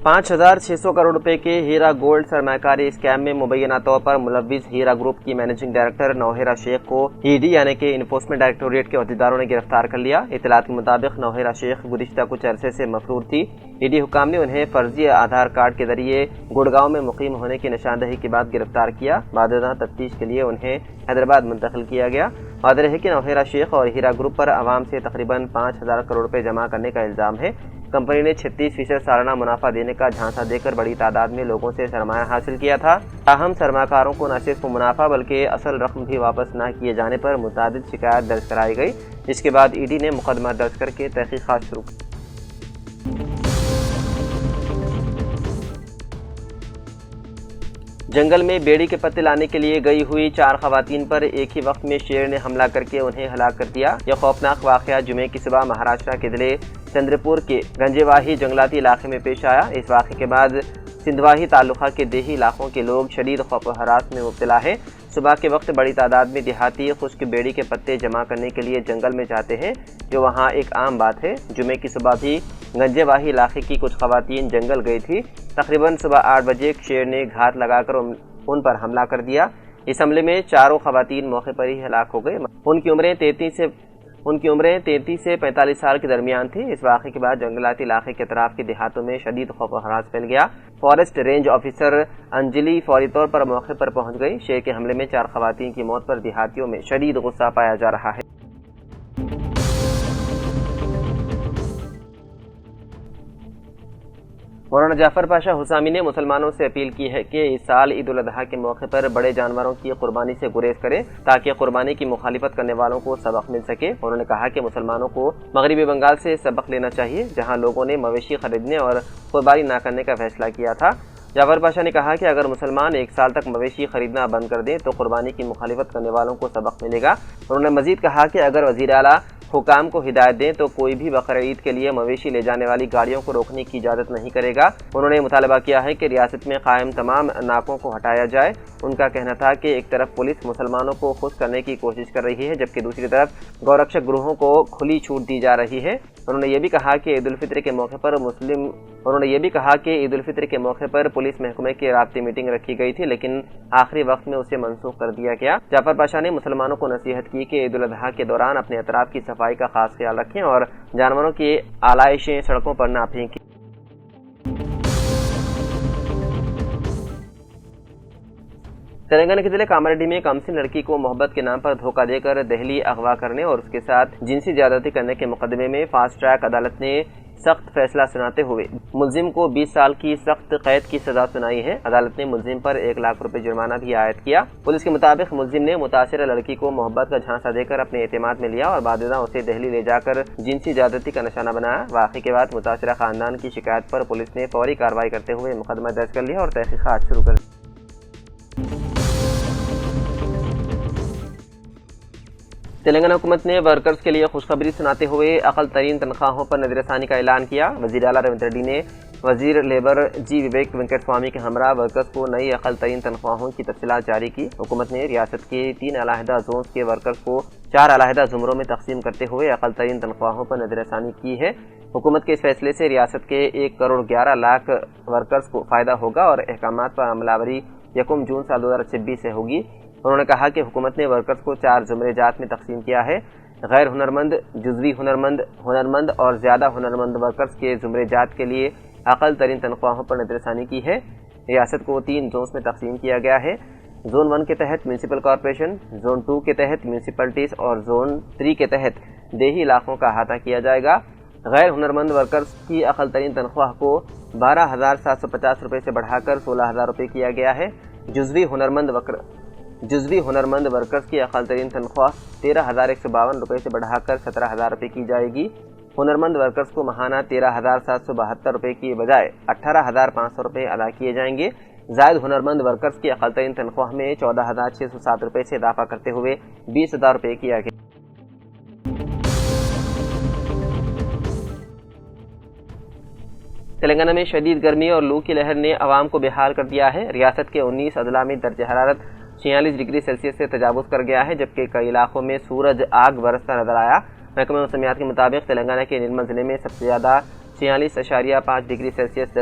₹5,600 करोड़ रुपए के हीरा gold सरमाकारी scam में मुबैना तौर पर मुलव्विस हीरा ग्रुप की मैनेजिंग डायरेक्टर नौहेरा शेख को ईडी यानी कि इन्फोर्समेंट डायरेक्टोरेट के अहदेदारों ने गिरफ्तार कर लिया। इत्तलात के मुताबिक नौहेरा शेख गुज़िश्ता कुछ अरसे से मफरूर थी। ईडी हुकाम ने उन्हें फर्जी आधार कार्ड के जरिए गुड़गांव में मुकीम होने की निशानदही के बाद गिरफ्तार किया। बाद तफ्तीश के लिए उन्हें हैदराबाद मुंतकिल किया गया। वाज़ेह है कि नौहेरा शेख और हीरा ग्रुप पर अवाम से तकरीबन 5,000 करोड़ रुपए जमा करने का इल्ज़ाम है। कंपनी ने 36% सालाना मुनाफा देने का झांसा देकर बड़ी तादाद में लोगों से सरमाया हासिल किया था। ताहम सरमाकारों को न सिर्फ मुनाफा बल्कि असल रकम भी वापस न किए जाने पर मुतअद्दिद शिकायत दर्ज कराई गई। इसके बाद ईडी ने मुकदमा दर्ज करके तहकीकात शुरू की। जंगल में बेड़ी के पत्ते लाने के लिए गई हुई 4 खवातीन पर एक ही वक्त में शेर ने हमला करके उन्हें हलाक कर दिया। यह खौफनाक वाक़या जुमे की सुबह महाराष्ट्र के जिले चंद्रपुर के गंजेवाही जंगलाती इलाके में पेश आया। इस वाक़े के बाद सिंधवाही तालुका के देही इलाकों के लोग शदीद खौफ व हरास में मुब्तला है। सुबह के वक्त बड़ी तादाद में देहाती खुश्क बेड़ी के पत्ते जमा करने के लिए जंगल में जाते हैं, जो वहाँ एक आम बात है। जुमे की सुबह भी गंजेवाही इलाके की कुछ खवातीन जंगल गई थी। तकरीबन सुबह 8 बजे एक शेर ने घात लगाकर उन पर हमला कर दिया। इस हमले में चारों खवातीन मौके पर ही हलाक हो गए। उनकी उम्रें 33 से 45 साल के दरमियान थी। इस वाक़े के बाद जंगलाती इलाके के अतराफ के देहातों में शदीद खौफ व हरास फैल गया। फॉरेस्ट रेंज ऑफिसर अंजलि फौरी तौर पर मौके पर पहुंच गई। शेर के हमले में 4 खवातीन की मौत पर देहातियों में शदीद गुस्सा पाया जा रहा है। मौलाना जाफर पाशा हुसामी ने मुसलमानों से अपील की है कि इस साल ईद उल अजहा के मौके पर बड़े जानवरों की कुर्बानी से गुरेज करें, ताकि कुर्बानी की मुखालिफत करने वालों को सबक मिल सके। उन्होंने कहा कि मुसलमानों को मगरबी बंगाल से सबक लेना चाहिए, जहां लोगों ने मवेशी खरीदने और कुर्बानी न करने का फैसला किया था। जाफर पाशा ने कहा कि अगर मुसलमान 1 साल तक मवेशी खरीदना बंद कर दें तो कुर्बानी की मुखालिफत करने वालों को सबक मिलेगा। उन्होंने मजीद कहा कि अगर वज़ीर आला हुकाम को हिदायत दें तो कोई भी बकर ईद के लिए मवेशी ले जाने वाली गाड़ियों को रोकने की इजाज़त नहीं करेगा। उन्होंने मुतालबा किया है कि रियासत में कायम तमाम नाकों को हटाया जाए। उनका कहना था कि एक तरफ पुलिस मुसलमानों को खुश करने की कोशिश कर रही है, जबकि दूसरी तरफ गौरक्षक गृहों को खुली छूट दी जा रही है। उन्होंने ये भी कहा कि ईद उल फित्र के मौके पर पुलिस महकमे की राब्ती मीटिंग रखी गई थी, लेकिन आखिरी वक्त में उसे मनसूख कर दिया गया। जाफर पाशा ने मुसलमानों को नसीहत की कि ईद उल अजहा के दौरान अपने अतराफ की सफाई का खास ख्याल रखें और जानवरों की आलाइशें सड़कों पर ना फेंकें। तेलंगाना के जिले कामारेड्डी में कमसिन लड़की को मोहब्बत के नाम पर धोखा देकर दहली अगवा करने और उसके साथ जिनसी ज्यादती करने के मुकदमे में फास्ट ट्रैक अदालत ने सख्त फैसला सुनाते हुए मुलजिम को 20 साल की सख्त कैद की सजा सुनाई है। अदालत ने मुलजिम पर 1 लाख रुपए जुर्माना भी आयद किया। पुलिस के मुताबिक मुलजिम ने मुतासिरा लड़की को मोहब्बत का झांसा देकर अपने एतमाद में लिया और बादशाह उसे दिल्ली ले जाकर जिनसी ज्यादती का निशाना बनाया। वाक़े के बाद मुतासिरा खानदान की शिकायत पर पुलिस ने फौरी कार्रवाई करते हुए मुकदमा दर्ज कर लिया और तहकीकात शुरू कर दी। तेलंगाना हुकूमत ने वर्कर्स के लिए खुशखबरी सुनाते हुए अकल तरीन तनख्वाहों पर नजरसानी का ऐलान किया। वज़ीर आला रेवंत रेड्डी ने वज़ीर लेबर जी विवेक वेंकट स्वामी के हमरा वर्कर्स को नई अकल तरीन तनख्वाहों की तफसीलात जारी की। हुकूमत ने रियासत के 3 अलहदा जोन्स के वर्कर्स को 4 अलहदा जुमरों में तकसीम करते हुए अकल तरीन तनख्वाहों पर नजरसानी की है। हुकूमत के इस फैसले से रियासत के 1 करोड़ 11 लाख वर्कर्स को फ़ायदा होगा और अहकामात पर अमलावरी 1 जून साल 2026 से होगी। उन्होंने कहा कि हुकूमत ने वर्कर्स को 4 ज़ुमरे जात में तकसीम किया है। गैर हुनरमंद, जुज़वी हुनरमंद, हुनरमंद और ज़्यादा हुनरमंद वर्कर्स के ज़ुमरे जात के लिए अक़ल तरीन तनख्वाहों पर नजरसानी की है। रियासत को 3 जोन्स में तकसीम किया गया है। जोन 1 के तहत म्यूनसिपल कॉरपोरेशन, जोन 2 के तहत म्यूनसिपलिटीज़ और जोन 3 के तहत देही इलाकों का अहाता किया जाएगा। गैर हुनरमंद वर्कर्स की अक़ल तरीन तनख्वाह को 12,750 रुपये से बढ़ाकर 16,000 रुपये किया गया है। जुज़वी हुनरमंद वर्कर्स की अक़ल तरीन तनख्वाह 13,152 रुपये से बढ़ाकर 17,000 रुपये की जाएगी। हुनरमंद वर्कर्स को महाना 13,772 रुपये की बजाय 18,500 रुपये अदा किए जाएंगे। जायद हुनरमंद वर्कर्स की अक़ल तरीन तनख्वाह में 14,607 रुपये से इजाफा करते हुए 20,000 रुपये किया गया। تلنگانہ میں شدید گرمی اور لو کی لہر نے عوام کو بحال کر دیا ہے۔ ریاست کے 19 اضلاع میں درجہ حرارت 46 ڈگری سیلسیس سے تجاوز کر گیا ہے، جبکہ کئی علاقوں میں سورج آگ برستا نظر آیا۔ محکمہ موسمیات کے مطابق تلنگانہ کے نرمل ضلع میں سب سے زیادہ 46.5 ڈگری سیلسیس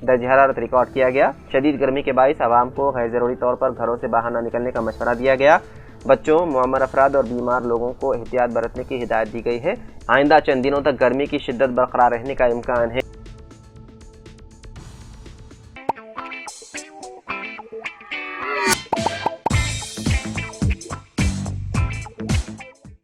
درجہ حرارت ریکارڈ کیا گیا۔ شدید گرمی کے باعث عوام کو غیر ضروری طور پر گھروں سے باہر نہ نکلنے کا مشورہ دیا گیا۔ بچوں، معمر افراد اور بیمار لوگوں کو احتیاط برتنے کی ہدایت دی گئی ہے۔ آئندہ چند دنوں تک گرمی کی شدت برقرار رہنے کا امکان ہے۔